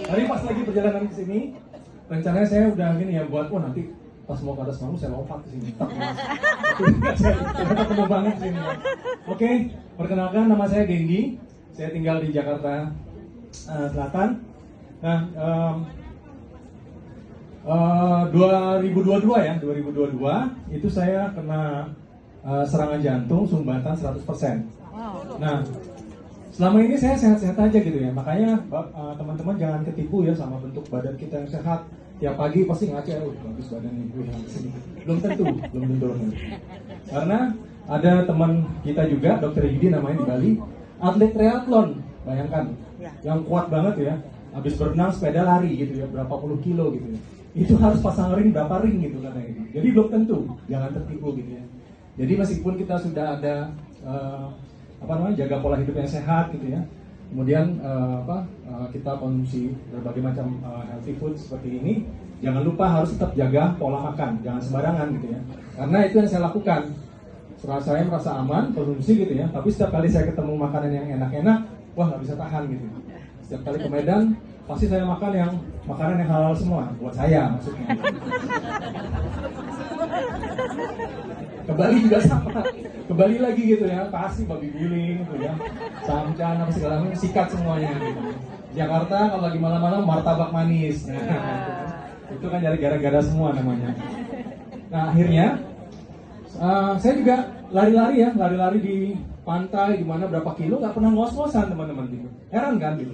Tadi pas lagi perjalanan ke sini, rencananya saya udah gini ya buat, oh nanti pas mau ke atas panggung saya lompat ke sini. Ternyata ketemu banget sini. Ya. Oke, perkenalkan nama saya Dendi. Saya tinggal di Jakarta Selatan. Nah, 2022 ya, 2022 itu saya kena serangan jantung sumbatan 100%. Nah, selama ini saya sehat-sehat aja gitu ya. Makanya teman-teman jangan ketipu ya sama bentuk badan kita yang sehat. Tiap pagi pasti ngaca, bagus badannya gue yang kesini. Belum tentu. Karena ada teman kita juga, Dokter Yudi namanya di Bali, atlet triathlon, bayangkan, yang kuat banget ya. Habis berenang sepeda lari gitu ya, berapa puluh kilo gitu ya. Itu harus pasang ring berapa ring gitu katanya. Jadi belum tentu, jangan tertipu gitu ya. Jadi meskipun kita sudah ada jaga pola hidup yang sehat gitu ya. Kemudian kita konsumsi berbagai macam healthy food seperti ini, jangan lupa harus tetap jaga pola makan, jangan sembarangan gitu ya. Karena itu yang saya lakukan. Setelah saya merasa aman konsumsi gitu ya, tapi setiap kali saya ketemu makanan yang enak-enak, wah nggak bisa tahan gitu. Setiap kali ke Medan, pasti saya makan yang makanan yang halal semua, buat saya maksudnya. Ke Bali juga sama, ke Bali lagi gitu ya, pasti babi guling gitu ya, samcan apa segala macam, sikat semuanya gitu. Jakarta kalau lagi malam-malam martabak manis, itu kan dari gara-gara semua namanya. Nah akhirnya saya juga lari-lari di pantai di mana berapa kilo, nggak pernah ngos-ngosan teman-teman gitu, heran kan gitu.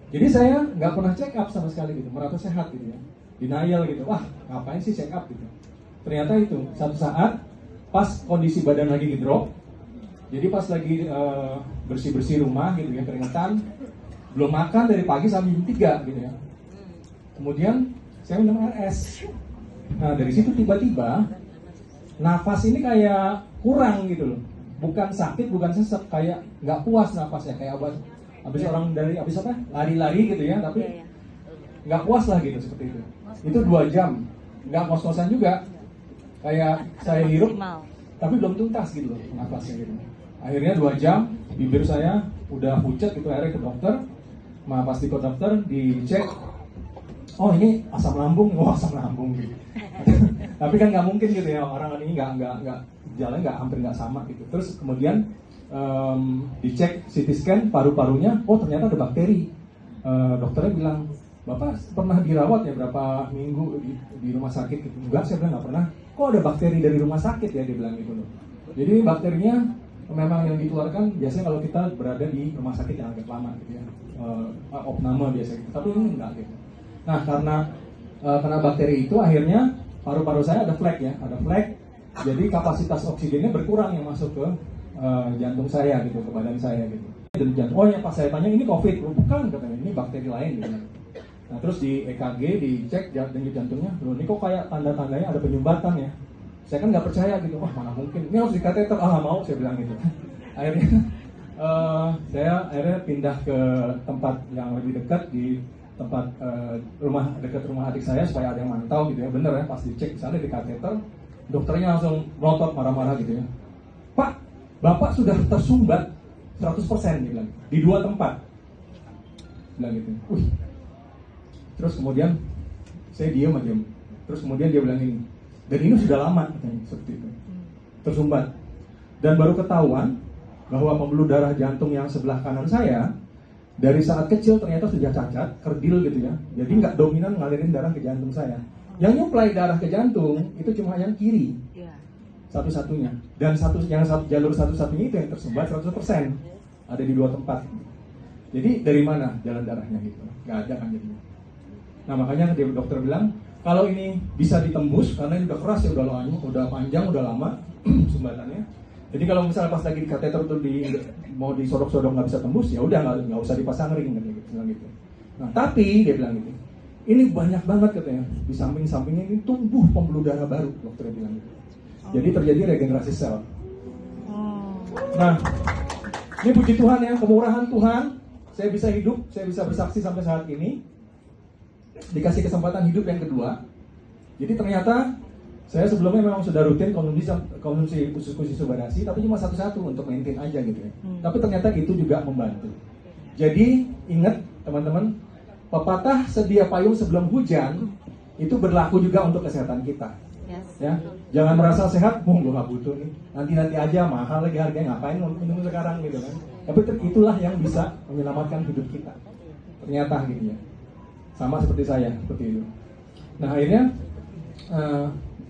Jadi saya nggak pernah check up sama sekali gitu, merasa sehat gitu ya, denial gitu, wah ngapain sih check up gitu. Ternyata itu satu saat pas kondisi badan lagi ngedrop, jadi pas lagi bersih-bersih rumah gitu ya, keringetan, belum makan dari pagi sampai jam 3 gitu ya. Kemudian saya minum RS. Nah dari situ tiba-tiba nafas ini kayak kurang gitu loh. Bukan sakit, bukan sesek, kayak nggak puas nafasnya, kayak habis orang dari habis apa? Lari-lari gitu ya, tapi nggak puas lah gitu seperti itu. Itu 2 jam, nggak kos-kosan juga. Kayak saya hirup, tapi belum tuntas gitu loh nafasnya gitu. Akhirnya 2 jam, bibir saya udah pucat gitu, akhirnya ke dokter. Pas di dokter dicek, oh ini asam lambung gitu. Tapi kan nggak mungkin gitu ya, orang ini nggak jalannya hampir nggak sama gitu. Terus kemudian dicek CT scan paru-parunya, oh ternyata ada bakteri. Dokternya bilang, Bapak pernah dirawat ya berapa minggu di rumah sakit gitu? Enggak, saya bilang nggak pernah. Kok ada bakteri dari rumah sakit ya, dia bilang gitu loh. Jadi bakterinya memang yang dikeluarkan biasanya kalau kita berada di rumah sakit yang agak lama gitu ya, opname biasa gitu. Tapi ini enggak gitu. Nah karena bakteri itu akhirnya paru-paru saya ada flek ya, jadi kapasitas oksigennya berkurang yang masuk ke jantung saya gitu, ke badan saya gitu. Dan jantung, oh ya pas saya tanya ini COVID, bukan katanya, ini bakteri lain gitu. Nah terus di EKG dicek denyut jantungnya, loh ini kok kayak tanda-tandanya ada penyumbatan ya. Saya kan nggak percaya gitu, wah mana mungkin, ini harus dikateter, nggak mau, saya bilang gitu. Akhirnya saya pindah ke tempat yang lebih dekat, di tempat dekat rumah adik saya supaya ada yang mantau gitu ya. Bener ya, pas dicek misalnya di kateter, dokternya langsung melotot marah-marah gitu ya. Pak, Bapak sudah tersumbat 100% dia bilang, di 2 tempat. Bilang gitu. Terus kemudian saya diam aja. Terus kemudian dia bilang ini, dan ini sudah lama katanya, seperti itu, tersumbat. Dan baru ketahuan bahwa pembuluh darah jantung yang sebelah kanan saya dari saat kecil ternyata sudah cacat, kerdil gitu ya. Jadi nggak dominan ngalirin darah ke jantung saya. Yang nyuplai darah ke jantung itu cuma yang kiri, satu-satunya. Dan jalur satu-satunya itu yang tersumbat 100%, ada di 2 tempat. Jadi dari mana jalan darahnya gitu? Nggak ada kan jadinya. Nah makanya dia dokter bilang, kalau ini bisa ditembus, karena ini udah keras ya, udah panjang, udah lama sumbatannya. Jadi kalau misalnya pas lagi di kateter tuh mau disodok-sodok nggak bisa tembus, ya udah nggak usah dipasang ring gitu. Nah tapi dia bilang gitu, ini banyak banget katanya, di samping-sampingnya ini tumbuh pembuluh darah baru, dokternya bilang gitu. Jadi terjadi regenerasi sel. Nah ini puji Tuhan ya, kemurahan Tuhan, saya bisa hidup, saya bisa bersaksi sampai saat ini. Dikasih kesempatan hidup yang kedua. Jadi ternyata saya sebelumnya memang sudah rutin konsumsi khusus substansi, tapi cuma satu-satu untuk maintain aja gitu ya. Tapi ternyata itu juga membantu. Jadi ingat teman-teman, pepatah sedia payung sebelum hujan itu berlaku juga untuk kesehatan kita. Yes. Ya, jangan merasa sehat, gue nggak butuh nih. Nanti aja, mahal lagi harganya, ngapain minum sekarang gitu kan? Tapi itulah yang bisa menyelamatkan hidup kita. Ternyata gitu ya. Sama seperti saya, seperti itu. Nah akhirnya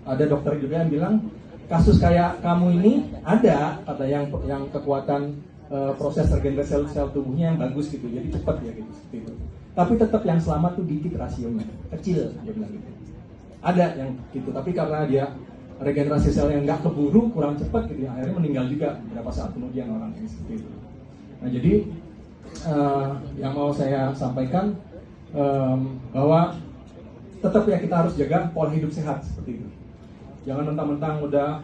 ada dokter juga yang bilang kasus kayak kamu ini ada kata yang kekuatan proses regenerasi sel tubuhnya yang bagus gitu, jadi cepat ya gitu seperti itu. Tapi tetap yang selamat tuh dikit rasionya, kecil dia bilang gitu. Ada yang gitu, tapi karena dia regenerasi sel yang nggak keburu, kurang cepat gitu, akhirnya meninggal juga beberapa saat kemudian orang yang seperti itu. Nah jadi yang mau saya sampaikan bahwa tetap ya kita harus jaga pola hidup sehat seperti itu. Jangan mentang-mentang udah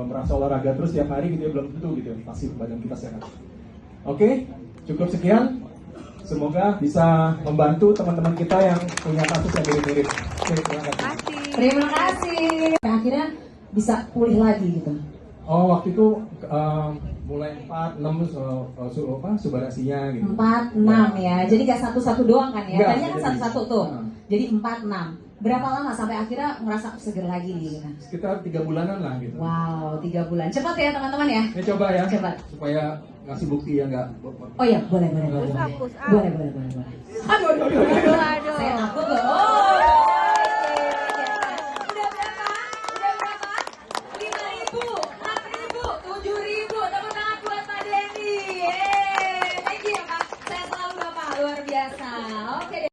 merasa olahraga terus tiap hari gitu ya, belum tentu gitu pasti badan kita sehat. Oke, cukup sekian. Semoga bisa membantu teman-teman kita yang punya kasus yang mirip-mirip. Oke, terima kasih. Terima kasih. Akhirnya bisa pulih lagi gitu. Oh, waktu itu mulai 4, 6 subarasinya gitu. 4, 6 ya. Jadi gak satu-satu doang kan ya? Enggak, Tadinya kan jadi satu-satu tuh. Jadi 4, 6. Berapa lama sampai akhirnya merasa seger lagi nih? Gitu? Sekitar 3 bulanan lah gitu. Wow, 3 bulan. Cepat ya teman-teman ya? Ya coba ya. Coba. Supaya ngasih bukti ya nggak. Oh iya, boleh. Boleh. Boleh. Aduh. Saya takut loh.